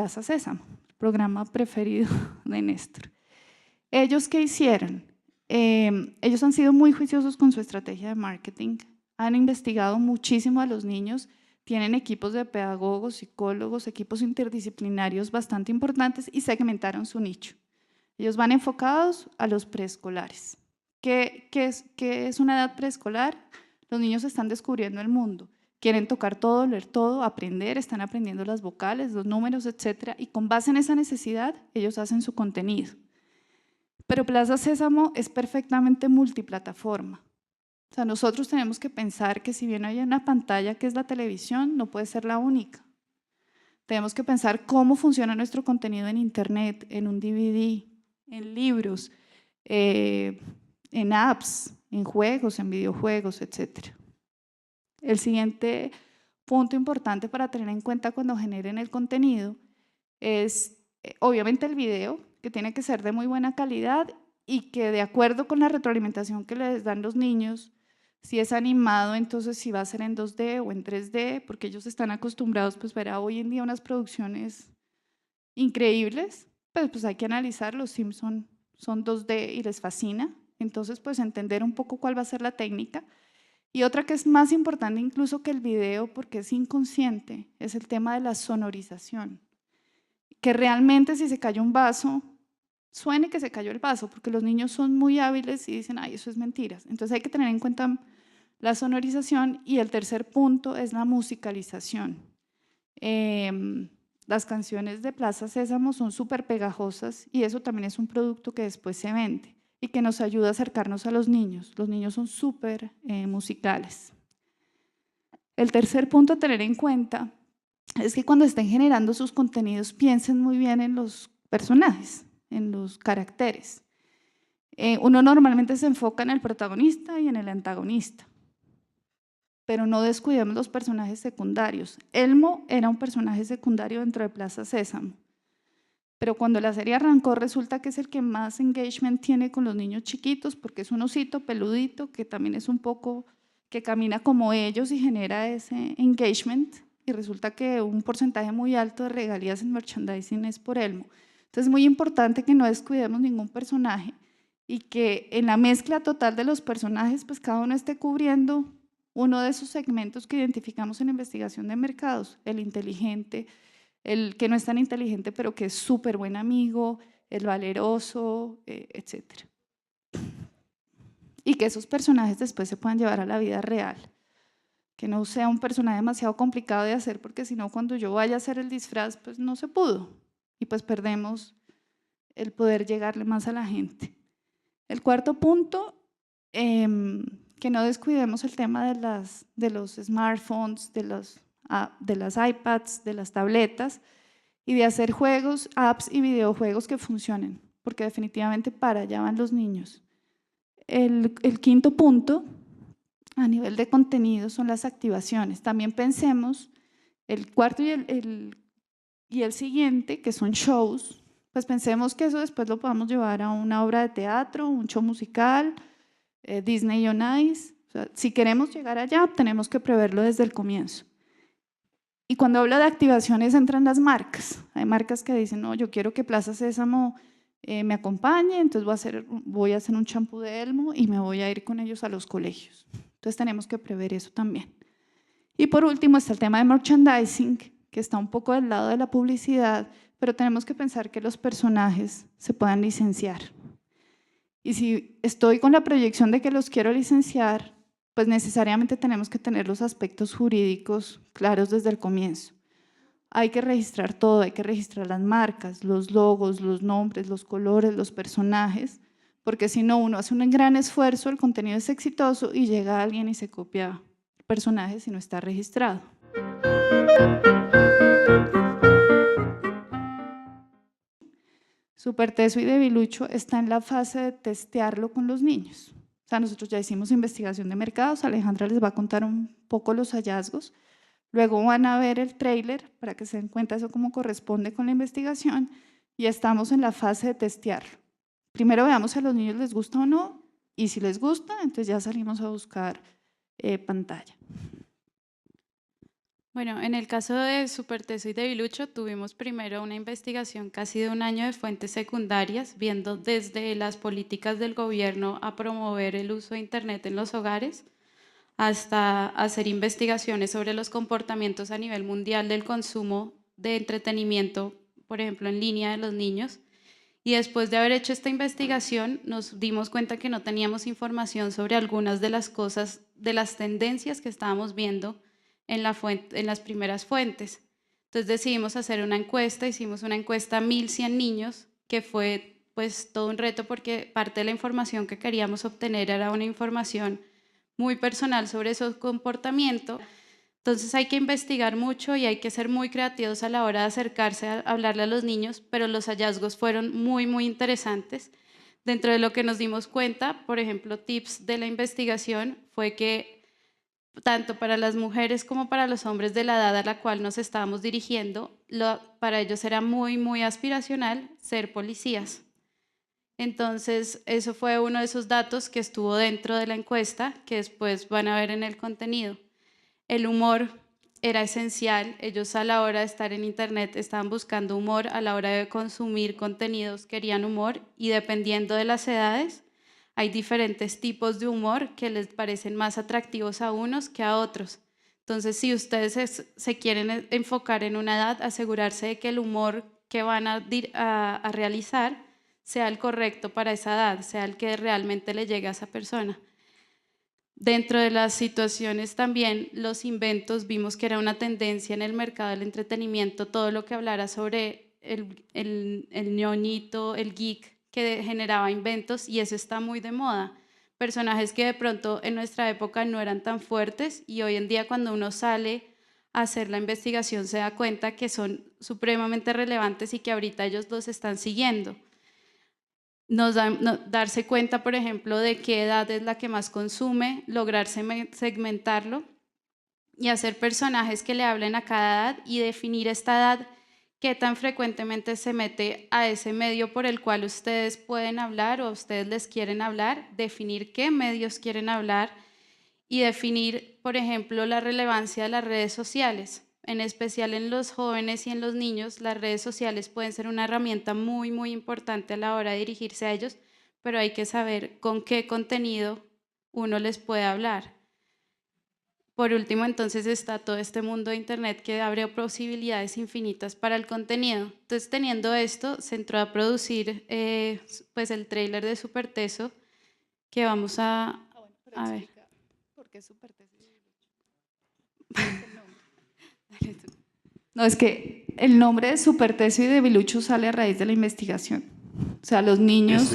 Plaza Sésamo, el programa preferido de Néstor. ¿Ellos qué hicieron? Ellos han sido muy juiciosos con su estrategia de marketing, han investigado muchísimo a los niños, tienen equipos de pedagogos, psicólogos, equipos interdisciplinarios bastante importantes y segmentaron su nicho. Ellos van enfocados a los preescolares. ¿Qué es una edad preescolar? Los niños están descubriendo el mundo, quieren tocar todo, leer todo, aprender, están aprendiendo las vocales, los números, etcétera, y con base en esa necesidad ellos hacen su contenido. Pero Plaza Sésamo es perfectamente multiplataforma. O sea, nosotros tenemos que pensar que si bien hay una pantalla que es la televisión, no puede ser la única. Tenemos que pensar cómo funciona nuestro contenido en internet, en un DVD, en libros, en apps, en juegos, en videojuegos, etc. El siguiente punto importante para tener en cuenta cuando generen el contenido es obviamente el video, que tiene que ser de muy buena calidad y que de acuerdo con la retroalimentación que les dan los niños, si es animado, entonces si va a ser en 2D o en 3D, porque ellos están acostumbrados pues ver hoy en día unas producciones increíbles, pues hay que analizar, los Simpson son 2D y les fascina, entonces pues entender un poco cuál va a ser la técnica. Y otra que es más importante incluso que el video, porque es inconsciente, es el tema de la sonorización. Que realmente si se cayó un vaso, suene que se cayó el vaso, porque los niños son muy hábiles y dicen, ay, eso es mentiras. Entonces hay que tener en cuenta la sonorización y el tercer punto es la musicalización. Las canciones de Plaza Sésamo son súper pegajosas y eso también es un producto que después se vende y que nos ayuda a acercarnos a los niños. Los niños son súper musicales. El tercer punto a tener en cuenta es que cuando estén generando sus contenidos piensen muy bien en los personajes, en los caracteres. Uno normalmente se enfoca en el protagonista y en el antagonista, pero no descuidemos los personajes secundarios. Elmo era un personaje secundario dentro de Plaza Sésamo, pero cuando la serie arrancó resulta que es el que más engagement tiene con los niños chiquitos porque es un osito peludito que también es un poco, que camina como ellos y genera ese engagement. Y resulta que un porcentaje muy alto de regalías en merchandising es por Elmo. Entonces es muy importante que no descuidemos ningún personaje y que en la mezcla total de los personajes, pues cada uno esté cubriendo uno de esos segmentos que identificamos en investigación de mercados, el inteligente, el que no es tan inteligente pero que es súper buen amigo, el valeroso, etc. Y que esos personajes después se puedan llevar a la vida real. Que no sea un personaje demasiado complicado de hacer, porque si no, cuando yo vaya a hacer el disfraz, pues no se pudo. Y pues perdemos el poder llegarle más a la gente. El cuarto punto, que no descuidemos el tema de los smartphones, de las iPads, de las tabletas, y de hacer juegos, apps y videojuegos que funcionen, porque definitivamente para allá van los niños. El quinto punto, a nivel de contenido, son las activaciones. También pensemos, el cuarto y el siguiente, que son shows, pues pensemos que eso después lo podamos llevar a una obra de teatro, un show musical, Disney on Ice. O sea, si queremos llegar allá, tenemos que preverlo desde el comienzo. Y cuando hablo de activaciones entran las marcas. Hay marcas que dicen, no, yo quiero que Plaza Sésamo me acompañe, entonces voy a hacer un champú de Elmo y me voy a ir con ellos a los colegios. Entonces tenemos que prever eso también. Y por último está el tema de merchandising, que está un poco del lado de la publicidad, pero tenemos que pensar que los personajes se puedan licenciar. Y si estoy con la proyección de que los quiero licenciar, pues necesariamente tenemos que tener los aspectos jurídicos claros desde el comienzo. Hay que registrar todo, hay que registrar las marcas, los logos, los nombres, los colores, los personajes, porque si no, uno hace un gran esfuerzo, el contenido es exitoso y llega alguien y se copia el personaje si no está registrado. Superteso y Debilucho está en la fase de testearlo con los niños. O sea, nosotros ya hicimos investigación de mercados, Alejandra les va a contar un poco los hallazgos, luego van a ver el tráiler para que se den cuenta eso cómo corresponde con la investigación y estamos en la fase de testearlo. Primero veamos si a los niños les gusta o no y si les gusta, entonces ya salimos a buscar pantalla. Bueno, en el caso de Superteso y de Bilucho, tuvimos primero una investigación casi de un año de fuentes secundarias, viendo desde las políticas del gobierno a promover el uso de Internet en los hogares, hasta hacer investigaciones sobre los comportamientos a nivel mundial del consumo de entretenimiento, por ejemplo, en línea de los niños. Y después de haber hecho esta investigación, nos dimos cuenta que no teníamos información sobre algunas de las cosas, de las tendencias que estábamos viendo en las primeras fuentes. Entonces decidimos hacer una encuesta, hicimos una encuesta a 1.100 niños, que fue pues todo un reto porque parte de la información que queríamos obtener era una información muy personal sobre su comportamiento. Entonces hay que investigar mucho y hay que ser muy creativos a la hora de acercarse a hablarle a los niños, pero los hallazgos fueron muy, muy interesantes. Dentro de lo que nos dimos cuenta, por ejemplo, tips de la investigación, fue que tanto para las mujeres como para los hombres de la edad a la cual nos estábamos dirigiendo, para ellos era muy, muy aspiracional ser policías. Entonces, eso fue uno de esos datos que estuvo dentro de la encuesta, que después van a ver en el contenido. El humor era esencial. Ellos a la hora de estar en internet estaban buscando humor, a la hora de consumir contenidos querían humor y dependiendo de las edades hay diferentes tipos de humor que les parecen más atractivos a unos que a otros. Entonces, si ustedes se quieren enfocar en una edad, asegurarse de que el humor que van a realizar sea el correcto para esa edad, sea el que realmente le llegue a esa persona. Dentro de las situaciones también, los inventos, vimos que era una tendencia en el mercado del entretenimiento, todo lo que hablara sobre el ñoñito, el geek, que generaba inventos, y eso está muy de moda. Personajes que de pronto en nuestra época no eran tan fuertes, y hoy en día cuando uno sale a hacer la investigación se da cuenta que son supremamente relevantes y que ahorita ellos los están siguiendo. Darse cuenta, por ejemplo, de qué edad es la que más consume, lograr segmentarlo y hacer personajes que le hablen a cada edad y definir esta edad, qué tan frecuentemente se mete a ese medio por el cual ustedes pueden hablar o ustedes les quieren hablar, definir qué medios quieren hablar y definir, por ejemplo, la relevancia de las redes sociales. En especial en los jóvenes y en los niños, las redes sociales pueden ser una herramienta muy, muy importante a la hora de dirigirse a ellos, pero hay que saber con qué contenido uno les puede hablar. Por último, entonces está todo este mundo de Internet que abre posibilidades infinitas para el contenido. Entonces, teniendo esto, se entró a producir pues el tráiler de Superteso que vamos a ver. ¿Por qué Superteso? No, es que el nombre de Superteso y de Bilucho sale a raíz de la investigación. O sea, a los niños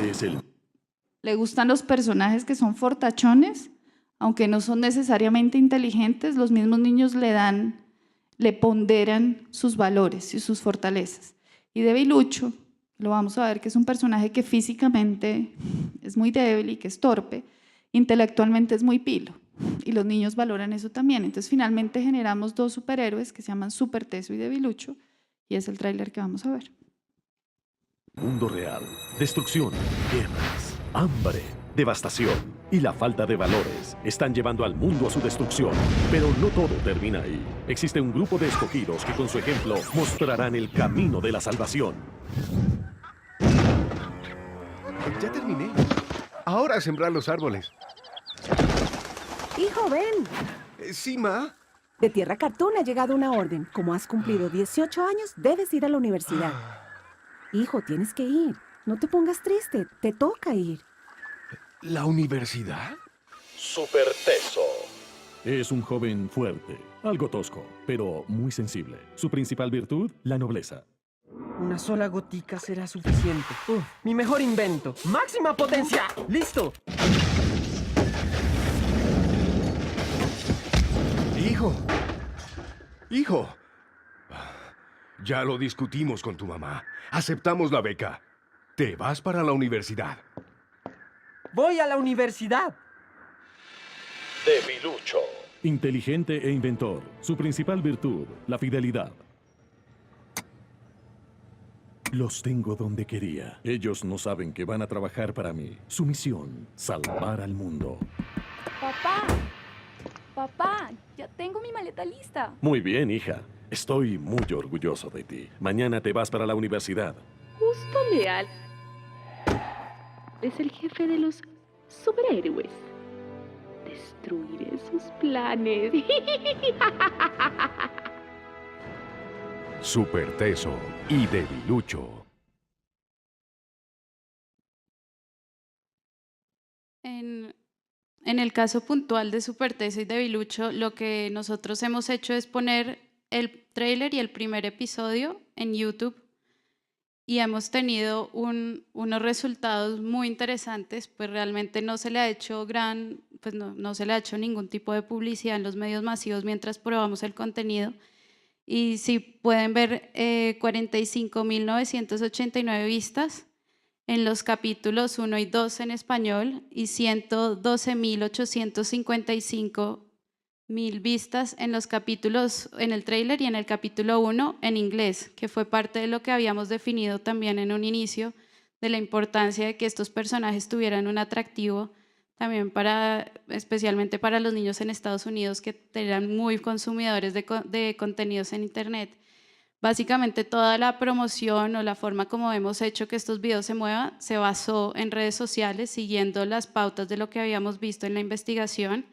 le gustan los personajes que son fortachones, aunque no son necesariamente inteligentes, los mismos niños le ponderan sus valores y sus fortalezas. Y de Bilucho, lo vamos a ver que es un personaje que físicamente es muy débil y que es torpe, intelectualmente es muy pilo. Y los niños valoran eso también. Entonces, finalmente generamos dos superhéroes que se llaman Superteso y Debilucho, y es el tráiler que vamos a ver. Mundo real, destrucción, guerras, hambre, devastación y la falta de valores están llevando al mundo a su destrucción. Pero no todo termina ahí. Existe un grupo de escogidos que con su ejemplo mostrarán el camino de la salvación. Ya terminé. Ahora a sembrar los árboles. Hijo, ven. Sí, ma. De Tierra Cartoon ha llegado una orden. Como has cumplido 18 años, debes ir a la universidad. Hijo, tienes que ir. No te pongas triste. Te toca ir. ¿La universidad? Superteso. Es un joven fuerte, algo tosco, pero muy sensible. Su principal virtud, la nobleza. Una sola gotica será suficiente. Mi mejor invento. ¡Máxima potencia! ¡Listo! Hijo. Hijo. Ya lo discutimos con tu mamá. Aceptamos la beca. Te vas para la universidad. ¡Voy a la universidad! Debilucho. Inteligente e inventor. Su principal virtud, la fidelidad. Los tengo donde quería. Ellos no saben que van a trabajar para mí. Su misión, salvar al mundo. Papá. Papá, ya tengo mi maleta lista. Muy bien, hija. Estoy muy orgulloso de ti. Mañana te vas para la universidad. Justo Leal es el jefe de los superhéroes. Destruiré sus planes. Super Teso y Debilucho. En el caso puntual de Super Teso y Debilucho, lo que nosotros hemos hecho es poner el tráiler y el primer episodio en YouTube y hemos tenido unos resultados muy interesantes, pues realmente no se le ha hecho no se le ha hecho ningún tipo de publicidad en los medios masivos mientras probamos el contenido. Y si pueden ver, 45.989 vistas en los capítulos 1 y 2 en español y 112.855 vistas en los capítulos, en el tráiler y en el capítulo 1 en inglés, que fue parte de lo que habíamos definido también en un inicio, de la importancia de que estos personajes tuvieran un atractivo también especialmente para los niños en Estados Unidos que eran muy consumidores de contenidos en Internet. Básicamente toda la promoción o la forma como hemos hecho que estos videos se muevan se basó en redes sociales siguiendo las pautas de lo que habíamos visto en la investigación.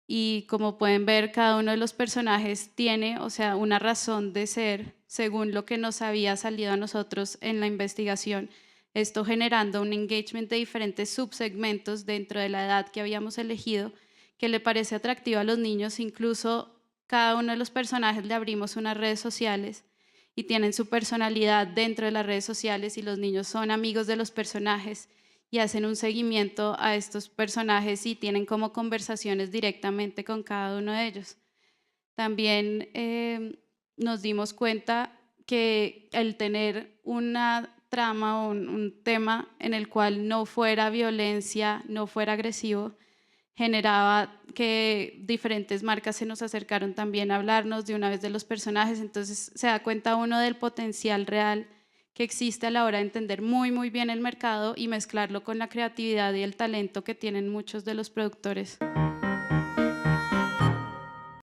Y como pueden ver, cada uno de los personajes tiene, o sea, una razón de ser según lo que nos había salido a nosotros en la investigación. Esto generando un engagement de diferentes subsegmentos dentro de la edad que habíamos elegido, que le parece atractivo a los niños. Incluso cada uno de los personajes le abrimos unas redes sociales y tienen su personalidad dentro de las redes sociales y los niños son amigos de los personajes y hacen un seguimiento a estos personajes y tienen como conversaciones directamente con cada uno de ellos. También nos dimos cuenta que el tener una trama o un tema en el cual no fuera violencia, no fuera agresivo, generaba que diferentes marcas se nos acercaron también a hablarnos de una vez de los personajes. Entonces se da cuenta uno del potencial real que existe a la hora de entender muy bien el mercado y mezclarlo con la creatividad y el talento que tienen muchos de los productores.